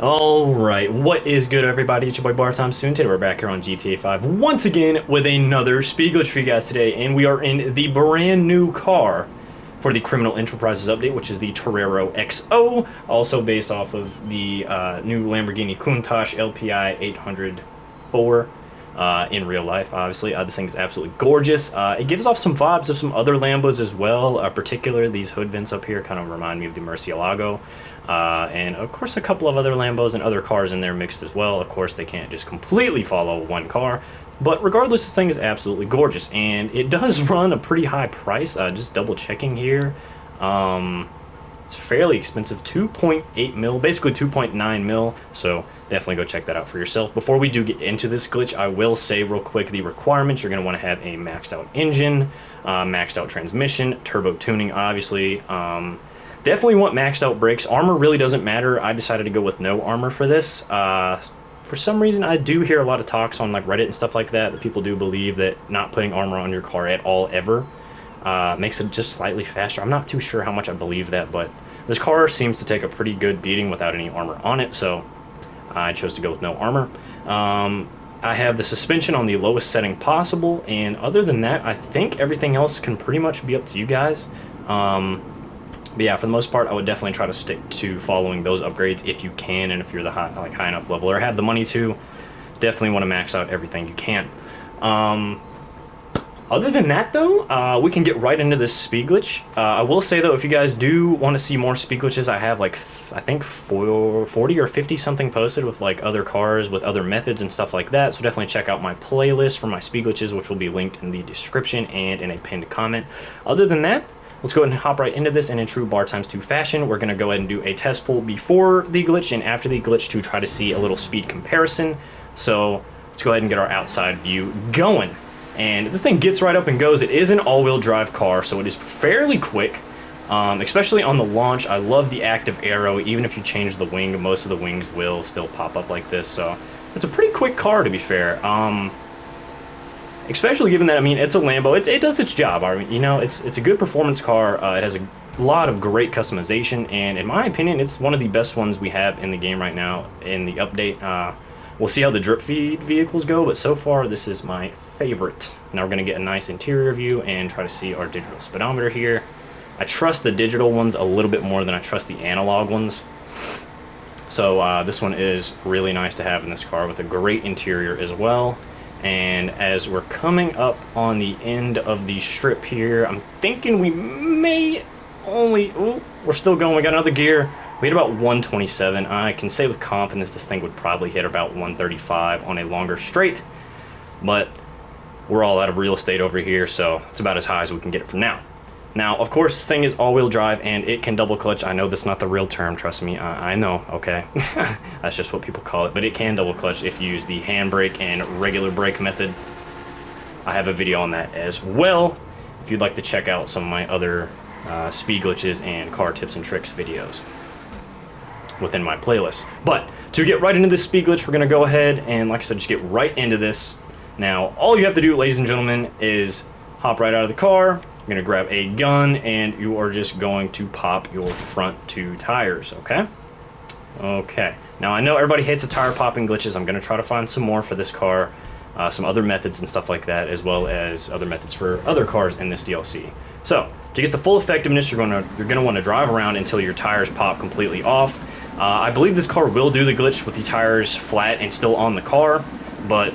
Alright, what is good everybody? It's your boy Bar Time Soon. Today we're back here on GTA 5 once again with another speed glitch for you guys today, and we are in the brand new car for the Criminal Enterprises update, which is the Torero XO, also based off of the new Lamborghini Countach LPI 804 in real life, obviously. This thing is absolutely gorgeous. It gives off some vibes of some other Lambos as well, particularly these hood vents up here kind of remind me of the Murcielago. And of course, a couple of other Lambos and other cars in there mixed as well. Of course, they can't just completely follow one car. But regardless, this thing is absolutely gorgeous. And it does run a pretty high price. Just double checking here. It's fairly expensive, 2.8 mil, basically 2.9 mil. So definitely go check that out for yourself. Before we do get into this glitch, I will say real quick the requirements. You're going to want to have a maxed out engine, maxed out transmission, turbo tuning, obviously. Definitely want maxed out brakes. Armor really doesn't matter. I decided to go with no armor for this. For some reason, I do hear a lot of talks on like Reddit and stuff like that people do believe that not putting armor on your car at all ever makes it just slightly faster. I'm not too sure how much I believe that, but this car seems to take a pretty good beating without any armor on it, so I chose to go with no armor. I have the suspension on the lowest setting possible, and other than that, I think everything else can pretty much be up to you guys. But yeah, for the most part, I would definitely try to stick to following those upgrades if you can, and if you're the high enough level or have the money to, definitely want to max out everything you can. Other than that, though, we can get right into this speed glitch. I will say, though, if you guys do want to see more speed glitches, I have, like, I think 40 or 50 something posted with, like, other cars with other methods and stuff like that. So definitely check out my playlist for my speed glitches, which will be linked in the description and in a pinned comment. Other than that, let's go ahead and hop right into this, and in true Bar Times 2 fashion, we're going to go ahead and do a test pull before the glitch and after the glitch to try to see a little speed comparison. So let's go ahead and get our outside view going. And this thing gets right up and goes. It is an all-wheel drive car, so it is fairly quick, especially on the launch. I love the active arrow. Even if you change the wing, most of the wings will still pop up like this, so it's a pretty quick car, to be fair. Especially given that, I mean, it's a Lambo. It does its job. I mean, you know, it's a good performance car. It has a lot of great customization, and in my opinion, it's one of the best ones we have in the game right now in the update. We'll see how the drip feed vehicles go, but so far, this is my favorite. Now we're going to get a nice interior view and try to see our digital speedometer here. I trust the digital ones a little bit more than I trust the analog ones. So this one is really nice to have in this car with a great interior as well. And as we're coming up on the end of the strip here, I'm thinking we may only... Ooh, we're still going. We got another gear. We hit about 127. I can say with confidence this thing would probably hit about 135 on a longer straight. But we're all out of real estate over here, so it's about as high as we can get it for now. Now, of course, this thing is all-wheel drive, and it can double clutch. I know that's not the real term, trust me. I know, okay? That's just what people call it. But it can double clutch if you use the handbrake and regular brake method. I have a video on that as well, if you'd like to check out some of my other speed glitches and car tips and tricks videos within my playlist. But to get right into this speed glitch, we're going to go ahead and, like I said, just get right into this. Now, all you have to do, ladies and gentlemen, is hop right out of the car. You're going to grab a gun, and you are just going to pop your front two tires, okay? Okay. Now, I know everybody hates the tire popping glitches. I'm going to try to find some more for this car, some other methods and stuff like that, as well as other methods for other cars in this DLC. So, to get the full effectiveness, you're going to want to drive around until your tires pop completely off. I believe this car will do the glitch with the tires flat and still on the car, but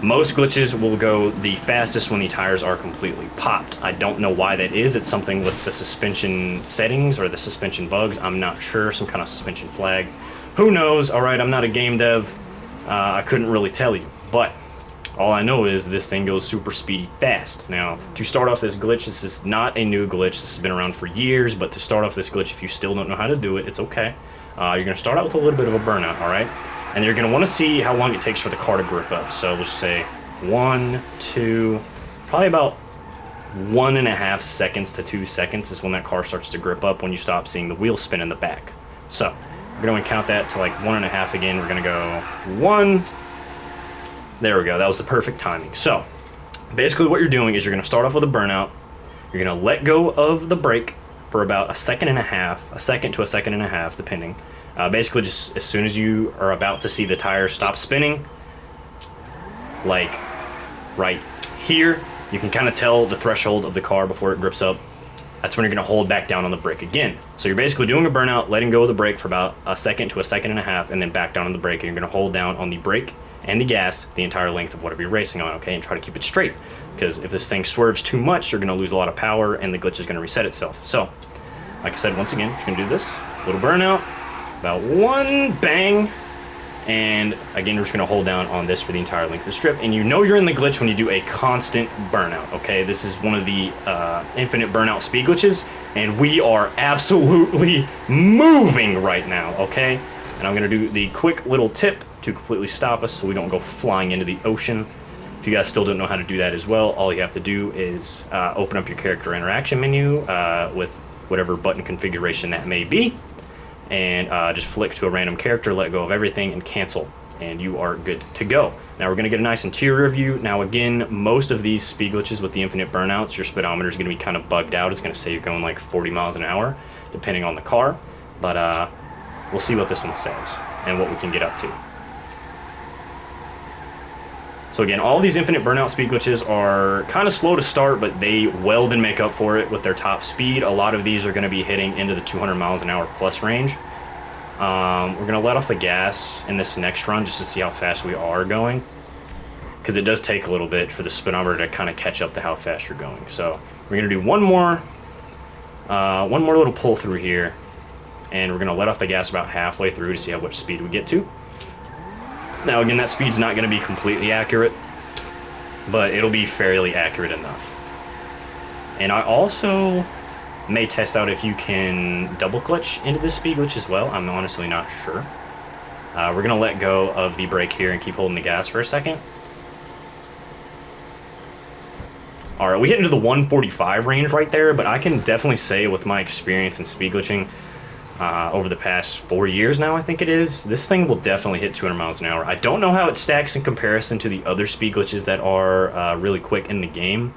most glitches will go the fastest when the tires are completely popped. I don't know why that is. It's something with the suspension settings or the suspension bugs. I'm not sure. Some kind of suspension flag. Who knows? All right, I'm not a game dev. I couldn't really tell you. But all I know is this thing goes super speedy fast. Now, to start off this glitch, this is not a new glitch. This has been around for years. But to start off this glitch, if you still don't know how to do it, it's okay. You're going to start out with a little bit of a burnout, all right? And you're going to want to see how long it takes for the car to grip up. So let's say 1, 2, probably about 1.5 seconds to 2 seconds is when that car starts to grip up when you stop seeing the wheels spin in the back. So we're going to count that to like 1.5 again. We're going to go 1. There we go. That was the perfect timing. So basically what you're doing is you're going to start off with a burnout. You're going to let go of the brake for about a second to a second and a half, depending. Basically, just as soon as you are about to see the tire stop spinning, like right here, you can kind of tell the threshold of the car before it grips up. That's when you're going to hold back down on the brake again. So you're basically doing a burnout, letting go of the brake for about a second to a second and a half, and then back down on the brake, and you're going to hold down on the brake and the gas the entire length of whatever you're racing on, okay? And try to keep it straight, because if this thing swerves too much, you're going to lose a lot of power, and the glitch is going to reset itself. So, like I said, once again, you're going to do this little burnout, about one bang, and again, we're just going to hold down on this for the entire length of the strip. And you know you're in the glitch when you do a constant burnout, okay? This is one of the infinite burnout speed glitches, and we are absolutely moving right now, okay? And I'm going to do the quick little tip to completely stop us so we don't go flying into the ocean. If you guys still don't know how to do that as well, all you have to do is open up your character interaction menu with whatever button configuration that may be, and just flick to a random character, let go of everything, and cancel, and you are good to go. Now we're going to get a nice interior view. Now again, most of these speed glitches with the infinite burnouts, your speedometer is going to be kind of bugged out. It's going to say you're going like 40 miles an hour, depending on the car, but we'll see what this one says and what we can get up to. So again, all these infinite burnout speed glitches are kind of slow to start, but they well then make up for it with their top speed. A lot of these are going to be hitting into the 200 miles an hour plus range. We're going to let off the gas in this next run just to see how fast we are going, because it does take a little bit for the speedometer to kind of catch up to how fast you're going. So we're going to do one more little pull through here, and we're going to let off the gas about halfway through to see how much speed we get to. Now again, that speed's not going to be completely accurate, but it'll be fairly accurate enough. And I also may test out if you can double clutch into this speed glitch as well. I'm honestly not sure. We're going to let go of the brake here and keep holding the gas for a second. Alright, we hit into the 145 range right there, but I can definitely say with my experience in speed glitching over the past 4 years now, I think it is, this thing will definitely hit 200 miles an hour. I don't know how it stacks in comparison to the other speed glitches that are really quick in the game,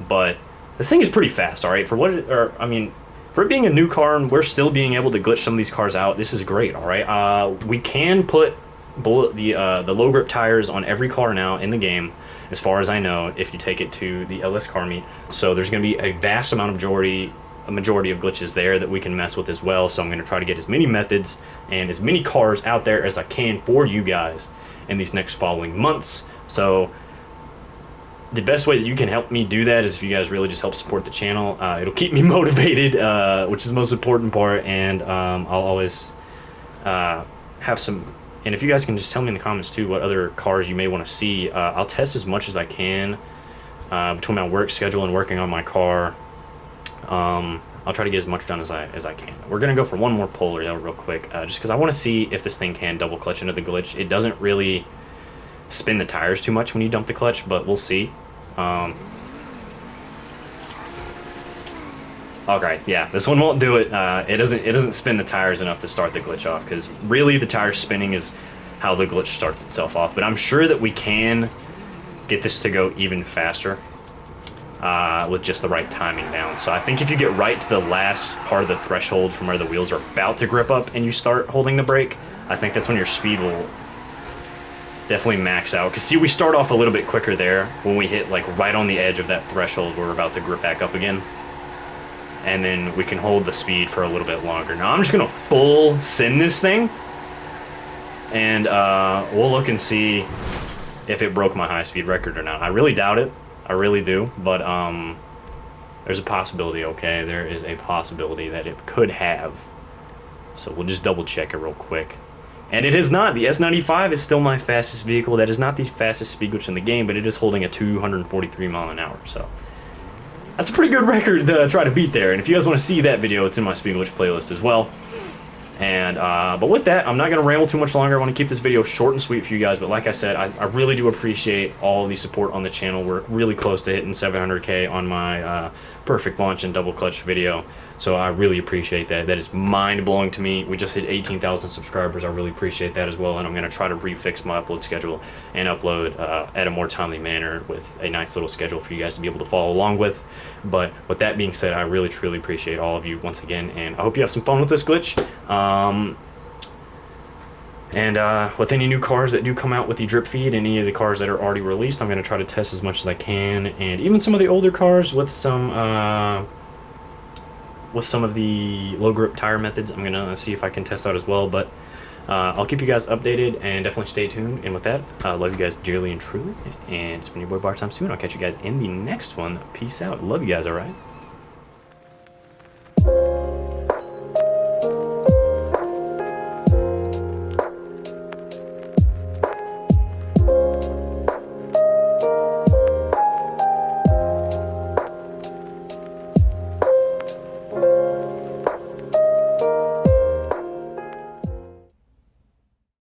but this thing is pretty fast, alright? For what for it being a new car and we're still being able to glitch some of these cars out, this is great, alright? We can put the low grip tires on every car now in the game, as far as I know, if you take it to the LS car meet. So there's going to be a vast amount of majority of glitches there that we can mess with as well. So I'm going to try to get as many methods and as many cars out there as I can for you guys in these next following months. So the best way that you can help me do that is if you guys really just help support the channel. It'll keep me motivated, which is the most important part, and I'll always have some. And if you guys can just tell me in the comments too what other cars you may want to see, I'll test as much as I can between my work schedule and working on my car. I'll try to get as much done as I can. We're gonna go for one more pull real quick, just because I want to see if this thing can double clutch into the glitch. It doesn't really spin the tires too much when you dump the clutch, but we'll see. Okay, yeah, this one won't do it. It doesn't spin the tires enough to start the glitch off, because really the tire spinning is how the glitch starts itself off. But I'm sure that we can get this to go even faster with just the right timing down. So I think if you get right to the last part of the threshold from where the wheels are about to grip up and you start holding the brake, I think that's when your speed will definitely max out. Because see, we start off a little bit quicker there when we hit like right on the edge of that threshold where we're about to grip back up again. And then we can hold the speed for a little bit longer. Now I'm just gonna full send this thing, and we'll look and see if it broke my high speed record or not. I really doubt it. I really do, but there's a possibility, okay? There is a possibility that it could have. So we'll just double check it real quick. And it is not. The S95 is still my fastest vehicle. That is not the fastest speed glitch in the game, but it is holding a 243 mile an hour, so that's a pretty good record to try to beat there. And if you guys want to see that video, it's in my speed glitch playlist as well. And but with that, I'm not going to ramble too much longer. I want to keep this video short and sweet for you guys, but like I said, I really do appreciate all the support on the channel. We're really close to hitting 700k on my perfect launch and double clutch video, so I really appreciate that. That is mind-blowing to me. We just hit 18,000 subscribers. I really appreciate that as well, and I'm going to try to refix my upload schedule and upload at a more timely manner with a nice little schedule for you guys to be able to follow along with. But with that being said, I really truly appreciate all of you once again, and I hope you have some fun with this glitch. And with any new cars that do come out with the drip feed, any of the cars that are already released, I'm going to try to test as much as I can. And even some of the older cars with some of the low grip tire methods, I'm going to see if I can test out as well. But I'll keep you guys updated and definitely stay tuned. And with that, love you guys dearly and truly. And it's been your boy Bar Time Soon. I'll catch you guys in the next one. Peace out. Love you guys, all right?